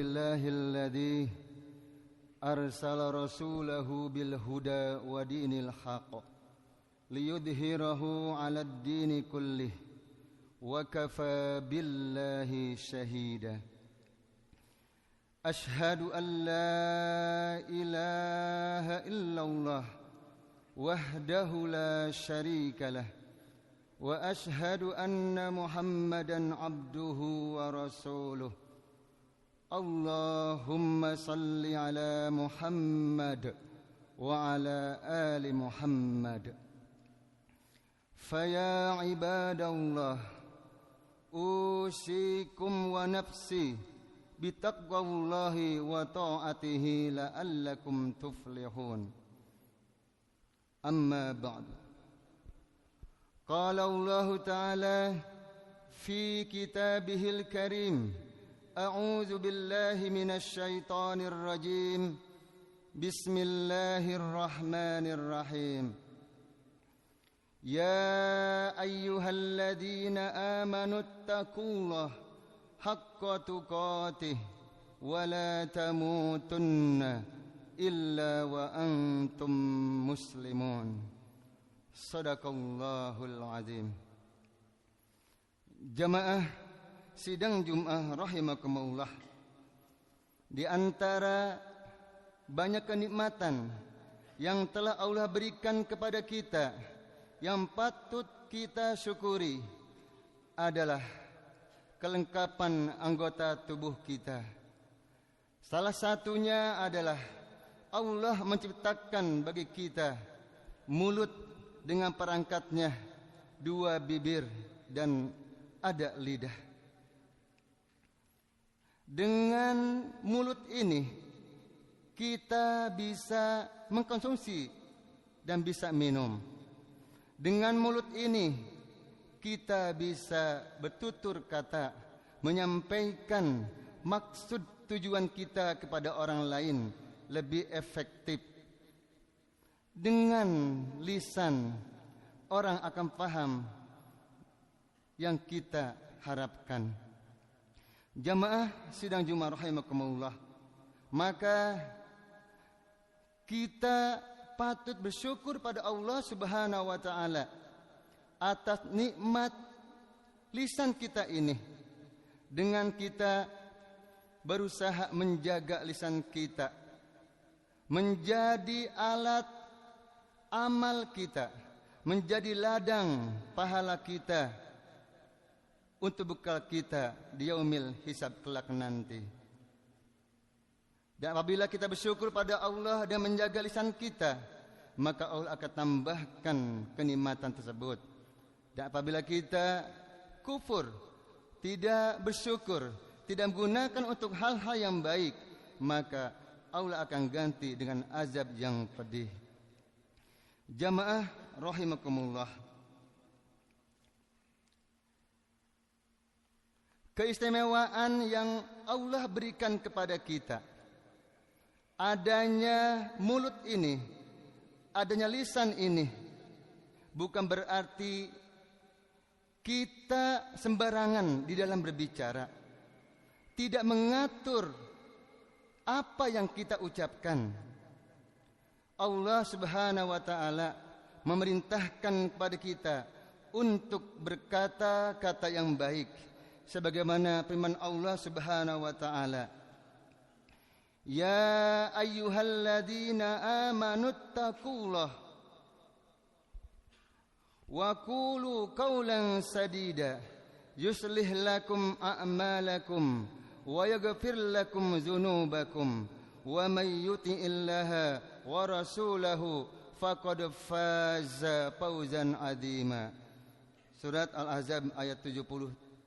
لله الذي أرسل رسوله بالهدى ودين الحق ليظهره على الدين كله وكفى بالله شهيدا أشهد أن لا إله إلا الله وحده لا شريك له وأشهد أن محمدا عبده ورسوله اللهم صل على محمد وعلى آل محمد فيا عباد الله أوصيكم ونفسي بتقوى الله وطاعته لعلكم تفلحون أما بعد قال الله تعالى في كتابه الكريم أعوذ بالله من الشيطان الرجيم بسم الله الرحمن الرحيم يا أيها الذين آمنوا اتقوا الله حق تقاته ولا تموتن إلا وأنتم مسلمون Sadaqallahul azim. Jamaah sidang Jumat rahimakumullah, di antara banyak kenikmatan yang telah Allah berikan kepada kita yang patut kita syukuri adalah kelengkapan anggota tubuh kita. Salah satunya adalah Allah menciptakan bagi kita mulut dengan perangkatnya, dua bibir dan ada lidah. Dengan mulut ini kita bisa mengkonsumsi dan bisa minum. Dengan mulut ini kita bisa bertutur kata, menyampaikan maksud tujuan kita kepada orang lain lebih efektif. Dengan lisan orang akan paham yang kita harapkan. Jamaah sidang Jumat rahimakumullah, maka kita patut bersyukur pada Allah Subhanahu wa taala atas nikmat lisan kita ini. Dengan kita berusaha menjaga lisan kita menjadi alat amal kita, menjadi ladang pahala kita untuk bekal kita di yaumil hisab kelak nanti. Dan apabila kita bersyukur pada Allah dan menjaga lisan kita, maka Allah akan tambahkan kenikmatan tersebut. Dan apabila kita kufur, tidak bersyukur, tidak menggunakan untuk hal-hal yang baik, maka Allah akan ganti dengan azab yang pedih. Jamaah rahimakumullah, keistimewaan yang Allah berikan kepada kita, adanya mulut ini, adanya lisan ini, bukan berarti kita sembarangan di dalam berbicara, tidak mengatur apa yang kita ucapkan. Allah Subhanahu wa taala memerintahkan kepada kita untuk berkata-kata yang baik, sebagaimana firman Allah Subhanahu wa taala, ya ayyuhalladzina amanuttaqullah wa qulu qawlan sadida yuslih lakum a'malakum wa yaghfir lakum dzunubakum wa may yuti'illaha wa rasulahu faqad faza fawzan 'azima. Surat Al-Ahzab ayat 70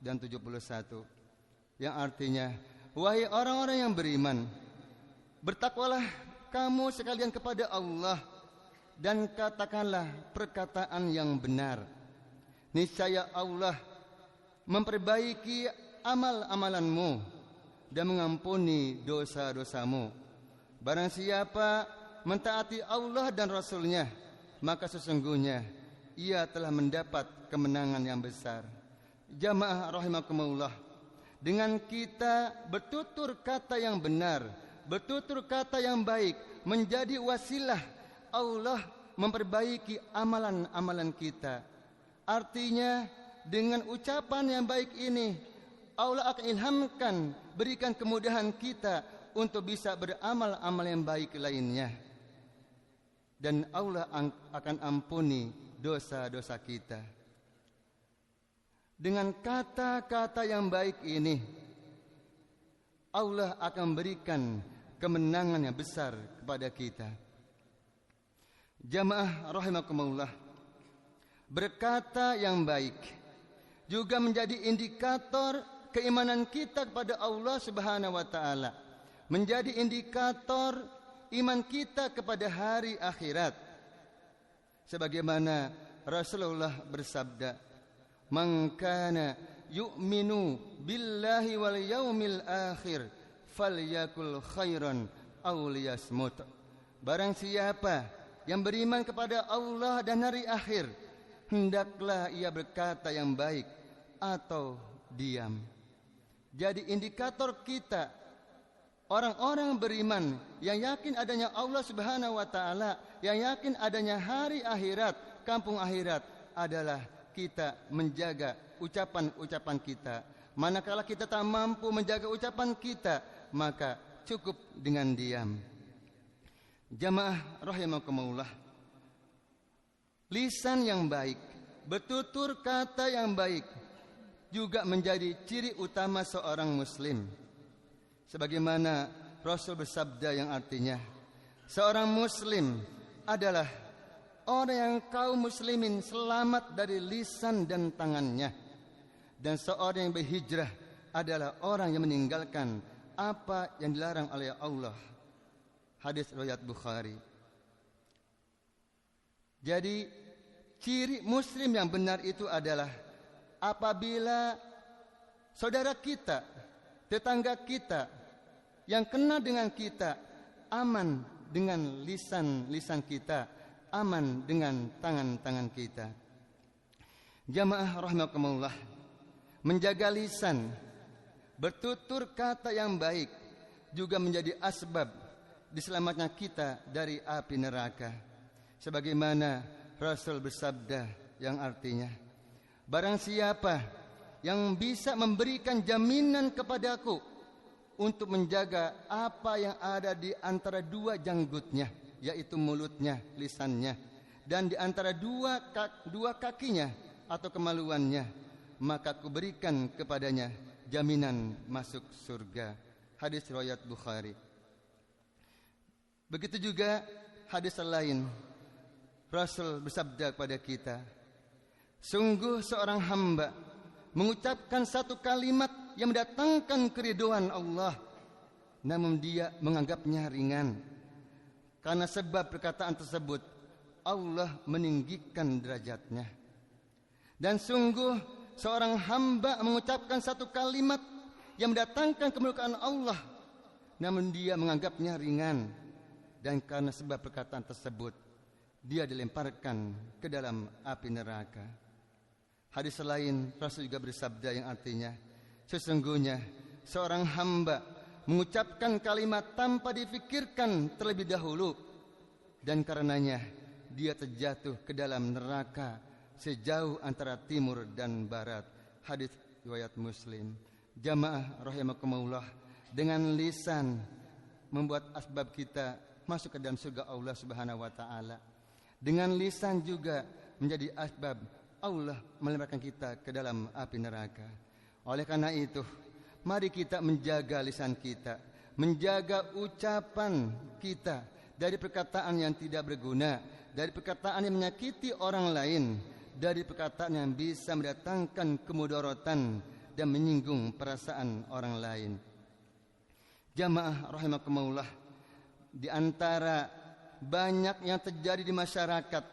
dan 71, yang artinya, wahai orang-orang yang beriman, bertakwalah kamu sekalian kepada Allah dan katakanlah perkataan yang benar. Niscaya Allah memperbaiki amal-amalanmu dan mengampuni dosa-dosamu. Barang siapa mentaati Allah dan Rasul-Nya, maka sesungguhnya ia telah mendapat kemenangan yang besar. Jamaah rahimakumullah, dengan kita bertutur kata yang benar, bertutur kata yang baik, menjadi wasilah Allah memperbaiki amalan-amalan kita. Artinya dengan ucapan yang baik ini Allah akan ilhamkan, berikan kemudahan kita untuk bisa beramal-amal yang baik lainnya. Dan Allah akan ampuni dosa-dosa kita. Dengan kata-kata yang baik ini Allah akan berikan kemenangan yang besar kepada kita. Jamaah rahimakumullah, berkata yang baik juga menjadi indikator keimanan kita kepada Allah Subhanahu wa taala, menjadi indikator iman kita kepada hari akhirat. Sebagaimana Rasulullah bersabda, "Man kana yu'minu billahi wal yaumil akhir falyakul khairan aw liyasmut." Barang siapa yang beriman kepada Allah dan hari akhir, hendaklah ia berkata yang baik atau diam. Jadi indikator kita, orang-orang beriman yang yakin adanya Allah Subhanahu wa taala, yang yakin adanya hari akhirat, kampung akhirat, adalah kita menjaga ucapan-ucapan kita. Manakala kita tak mampu menjaga ucapan kita, maka cukup dengan diam. Jamaah rahimakumullah, lisan yang baik, bertutur kata yang baik juga menjadi ciri utama seorang muslim. Sebagaimana Rasul bersabda yang artinya, seorang muslim adalah orang yang kaum muslimin selamat dari lisan dan tangannya. Dan seorang yang berhijrah adalah orang yang meninggalkan apa yang dilarang oleh Allah. Hadis riwayat Bukhari. Jadi ciri muslim yang benar itu adalah apabila saudara kita, tetangga kita yang kenal dengan kita aman dengan lisan kita, aman dengan tangan-tangan kita. Jamaah rahimakumullah, menjaga lisan, bertutur kata yang baik juga menjadi asbab diselamatnya kita dari api neraka. Sebagaimana Rasul bersabda yang artinya, barang siapa yang bisa memberikan jaminan kepadaku untuk menjaga apa yang ada di antara dua janggutnya, yaitu mulutnya, lisannya, dan di antara dua kakinya atau kemaluannya, maka kuberikan kepadanya jaminan masuk surga. Hadis riwayat Bukhari. Begitu juga hadis lain, Rasul bersabda kepada kita, sungguh seorang hamba mengucapkan satu kalimat yang mendatangkan keridhaan Allah, namun dia menganggapnya ringan. Karena sebab perkataan tersebut Allah meninggikan derajatnya. Dan sungguh seorang hamba mengucapkan satu kalimat yang mendatangkan kemurkaan Allah, namun dia menganggapnya ringan. Dan karena sebab perkataan tersebut dia dilemparkan ke dalam api neraka. Hadis lain Rasul juga bersabda yang artinya, sesungguhnya seorang hamba mengucapkan kalimat tanpa difikirkan terlebih dahulu, dan karenanya dia terjatuh ke dalam neraka sejauh antara timur dan barat. Hadis riwayat Muslim. Jamaah rahimakumullah, dengan lisan membuat asbab kita masuk ke dalam surga Allah Subhanahu wa taala. Dengan lisan juga menjadi asbab Allah melemparkan kita ke dalam api neraka. Oleh karena itu, mari kita menjaga lisan kita, menjaga ucapan kita dari perkataan yang tidak berguna, dari perkataan yang menyakiti orang lain, dari perkataan yang bisa mendatangkan kemudaratan dan menyinggung perasaan orang lain. Jamaah rahimakumullah, di antara banyak yang terjadi di masyarakat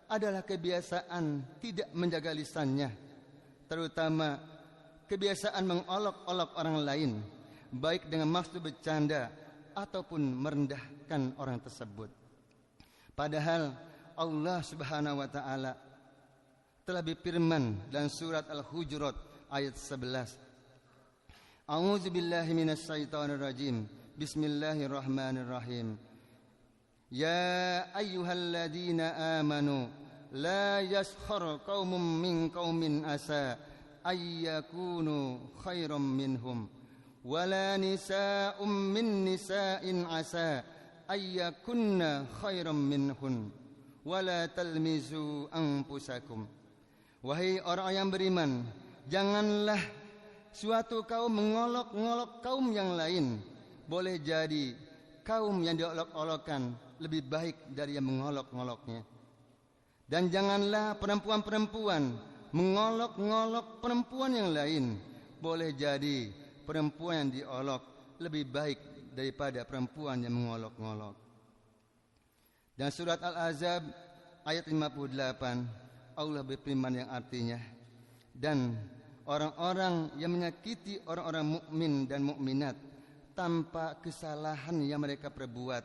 adalah kebiasaan tidak menjaga lisannya, terutama kebiasaan mengolok-olok orang lain, baik dengan maksud bercanda ataupun merendahkan orang tersebut. Padahal Allah Subhanahu wa taala telah berfirman dalam surat Al-Hujurat ayat 11, A'udzu billahi minasy syaithanir rajim. Bismillahirrahmanirrahim. Ya ayyuhalladzina amanu la yaskhar qaumun min qaumin asa ayyakunu khairam minhum wala nisa'um min nisa'in asa ayyakunna khairam minhun wala talmizu anfusakum. Wahai orang yang beriman, janganlah suatu kaum mengolok-olok kaum yang lain. Boleh jadi kaum yang diolok-olokkan lebih baik dari yang mengolok-oloknya. Dan janganlah perempuan-perempuan mengolok-olok perempuan yang lain. Boleh jadi perempuan yang diolok lebih baik daripada perempuan yang mengolok-olok. Dan surat Al-Ahzab ayat 58 Allah berfirman yang artinya, dan orang-orang yang menyakiti orang-orang mukmin dan mukminat tanpa kesalahan yang mereka perbuat,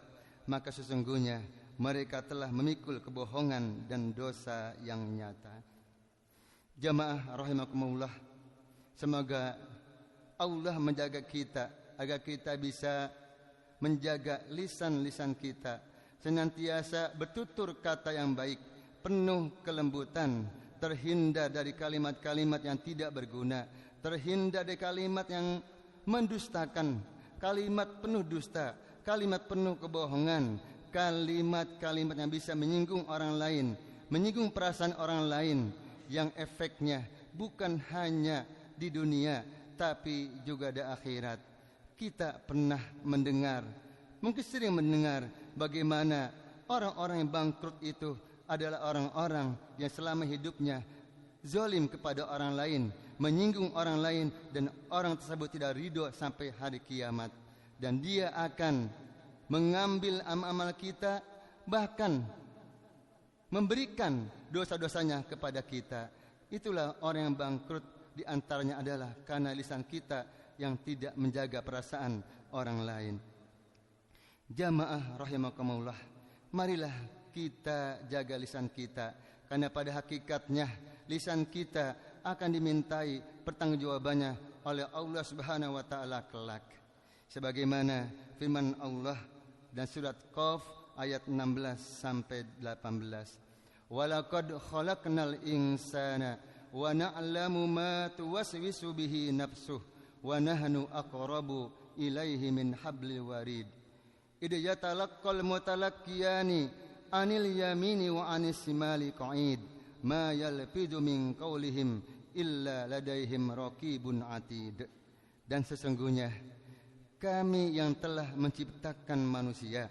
maka sesungguhnya mereka telah memikul kebohongan dan dosa yang nyata. Jamaah rahimakumullah, semoga Allah menjaga kita agar kita bisa menjaga lisan-lisan kita senantiasa bertutur kata yang baik, penuh kelembutan, terhindar dari kalimat-kalimat yang tidak berguna, terhindar dari kalimat yang mendustakan, kalimat penuh dusta, kalimat penuh kebohongan, kalimat-kalimat yang bisa menyinggung orang lain, menyinggung perasaan orang lain, yang efeknya bukan hanya di dunia tapi juga di akhirat. Kita pernah mendengar, mungkin sering mendengar, bagaimana orang-orang yang bangkrut itu adalah orang-orang yang selama hidupnya zalim kepada orang lain, menyinggung orang lain, dan orang tersebut tidak ridho sampai hari kiamat. Dan dia akan mengambil amal-amal kita, bahkan memberikan dosa-dosanya kepada kita. Itulah orang yang bangkrut, di antaranya adalah karena lisan kita yang tidak menjaga perasaan orang lain. Jamaah rahimakumullah, marilah kita jaga lisan kita, karena pada hakikatnya lisan kita akan dimintai pertanggungjawabannya oleh Allah Subhanahu wa taala kelak. Sebagaimana firman Allah dan surat Qaf ayat 16 sampai 18. Walaqad khalaqnal insana wa na'lamu ma tuwaswisu bihi nafsuh wa nahnu aqrabu ilaihi min hablil warid. Idza yatalaqqal mutalaqqiyani anil yamini wa anis simali qa'id ma yalfidu min qawlihim illa ladaihim raqibun atid. Dan sesungguhnya kami yang telah menciptakan manusia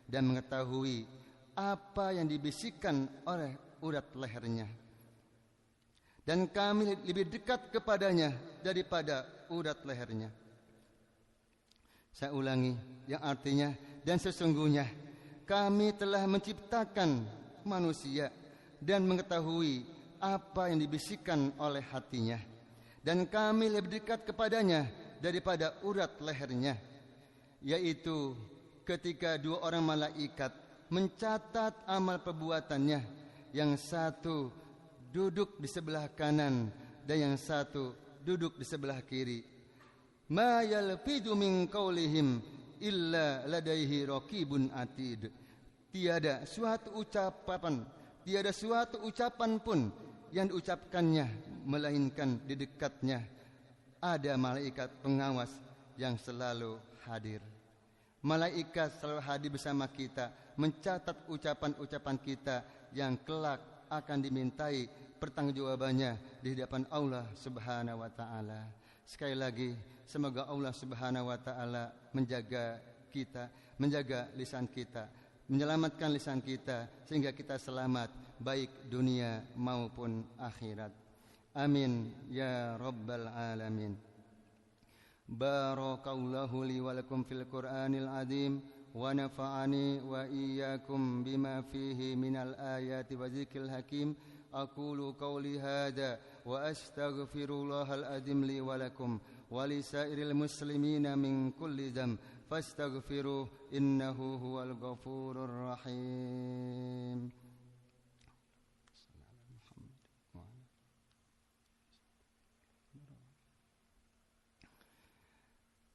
dan mengetahui apa yang dibisikkan oleh urat lehernya, dan kami lebih dekat kepadanya daripada urat lehernya. Saya ulangi, yang artinya, dan sesungguhnya kami telah menciptakan manusia dan mengetahui apa yang dibisikkan oleh hatinya, dan kami lebih dekat kepadanya daripada urat lehernya, yaitu ketika dua orang malaikat mencatat amal perbuatannya, yang satu duduk di sebelah kanan dan yang satu duduk di sebelah kiri. Ma yalfidu min qaulihim illa ladaihi raqibun atid. Tiada suatu ucapan pun yang diucapkannya melainkan di dekatnya ada malaikat pengawas yang selalu hadir. Malaikat selalu hadir bersama kita, mencatat ucapan-ucapan kita yang kelak akan dimintai pertanggungjawabannya di hadapan Allah Subhanahu wa taala. Sekali lagi, semoga Allah Subhanahu wa taala menjaga kita, menjaga lisan kita, menyelamatkan lisan kita sehingga kita selamat baik dunia maupun akhirat. Amin ya rabbal alamin. Barakallahu li wa lakum fil Qur'anil azim wa nafa'ani wa iyyakum bima fihi minal ayati wa dzikril hakim. Aqulu qawli hadza wa astaghfirullahal azim li wa lakum wa li sairil muslimina min kulli dzamb fastaghfiruhu innahu huwal ghafurur rahim.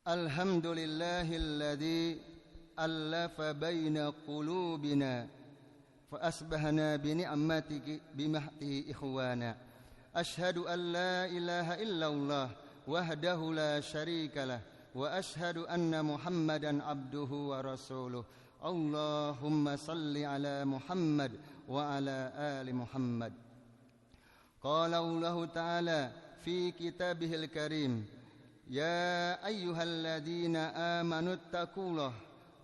Alhamdulillahilladzi allafa baina qulubina فأصبحنا بنعمتك بمحته إخوانا أشهد أن لا إله إلا الله وحده لا شريك له وأشهد أن محمدا عبده ورسوله اللهم صل على محمد وعلى آل محمد قال الله تعالى في كتابه الكريم يا أيها الذين آمنوا اتقوا الله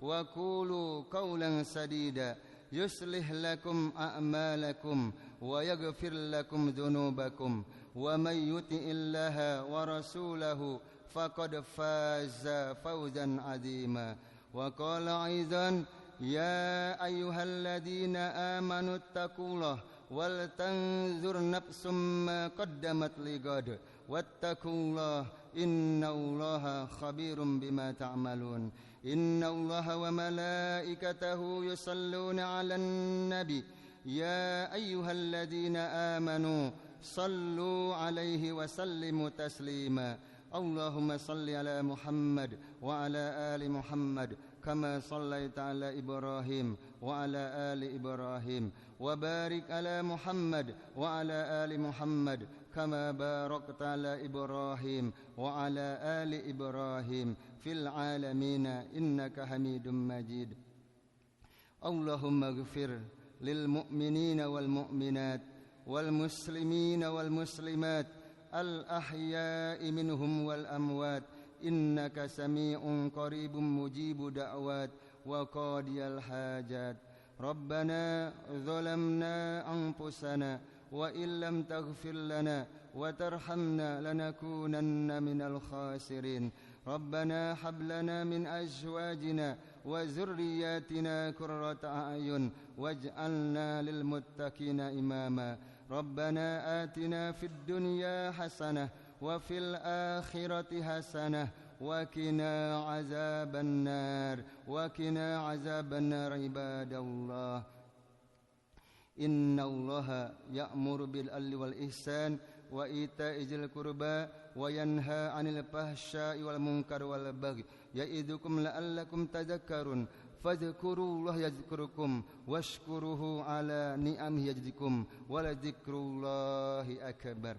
وقولوا قولا سديدا يصلح لكم أعمالكم ويغفر لكم ذنوبكم ومن يطع الله ورسوله فقد فاز فوزا عظيما وقال أيضا يا أيها الذين آمنوا اتقوا الله ولتنظر نفس ما قدمت لغد واتقوا الله إن الله خبير بما تعملون إن الله وملائكته يصلون على النبي يا أيها الذين آمنوا صلوا عليه وسلموا تسليما اللهم صل على محمد وعلى آل محمد كما صليت على إبراهيم وعلى آل إبراهيم وبارك على محمد وعلى آل محمد كما باركت على إبراهيم وعلى آل إبراهيم في العالمين إنك حميد مجيد اللهم اغفر للمؤمنين والمؤمنات والمسلمين والمسلمات الأحياء منهم والأموات إنك سميع قريب مجيب دعوات وقاضي الحاجات ربنا ظلمنا أنفسنا وإن لم تغفر لنا وترحمنا لنكونن من الخاسرين ربنا هب لنا من أزواجنا وذرياتنا قرة أعين واجعلنا للمتقين إماما ربنا آتنا في الدنيا حسنة وفي الآخرة حسنة وقنا عذاب النار وقنا عذاب النار عباد الله إن الله يأمر بالعدل والإحسان وإيتاء ذي القربى وينهى عن الفحشاء والمنكر والبغي يعظكم لعلكم تذكرون فاذكروا الله يذكركم واشكروه على نعمه يزدكم ولذكر الله أكبر